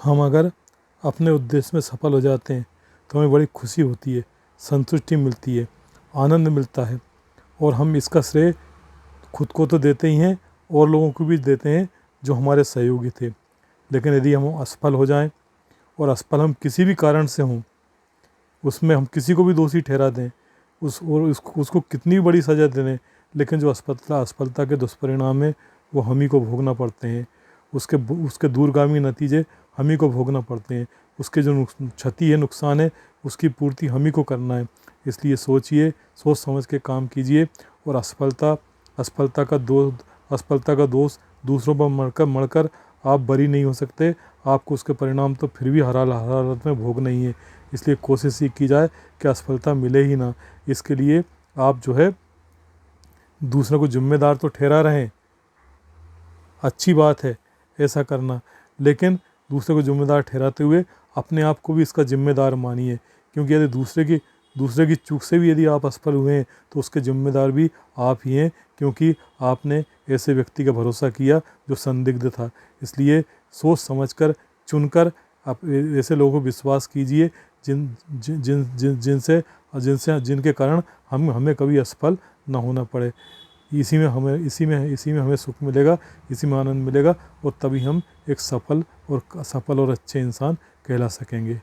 हम अगर अपने उद्देश्य में सफल हो जाते हैं तो हमें बड़ी खुशी होती है, संतुष्टि मिलती है, आनंद मिलता है, और हम इसका श्रेय खुद को तो देते ही हैं और लोगों को भी देते हैं जो हमारे सहयोगी थे। लेकिन यदि हम असफल हो जाएं, और असफल हम किसी भी कारण से हों, उसमें हम किसी को भी दोषी ठहरा दें, उसको कितनी बड़ी सज़ा दे दें, लेकिन जो असफलता के दुष्परिणाम हैं वो हम ही को भोगना पड़ते हैं। उसके दूरगामी नतीजे हम ही को भोगना पड़ते हैं। उसके जो क्षति है, नुकसान है, उसकी पूर्ति हम ही को करना है। इसलिए सोचिए, सोच समझ के काम कीजिए, और असफलता का दोष दूसरों पर मढ़कर आप बरी नहीं हो सकते। आपको उसके परिणाम तो फिर भी हर हालत में भोगना ही है। इसलिए कोशिश ये की जाए कि असफलता मिले ही ना। इसके लिए आप जो है दूसरों को जिम्मेदार तो ठहरा रहें, अच्छी बात है ऐसा करना, लेकिन दूसरे को जिम्मेदार ठहराते हुए अपने आप को भी इसका जिम्मेदार मानिए। क्योंकि यदि दूसरे की चूक से भी यदि आप असफल हुए हैं तो उसके जिम्मेदार भी आप ही हैं, क्योंकि आपने ऐसे व्यक्ति का भरोसा किया जो संदिग्ध था। इसलिए सोच समझकर, चुनकर आप ऐसे लोगों को विश्वास कीजिए जिन जिन जिन जिन जिनसे जिनके कारण हमें कभी असफल ना होना पड़े। इसी में हमें सुख मिलेगा, इसी में आनंद मिलेगा, और तभी हम एक सफल और अच्छे इंसान कहला सकेंगे।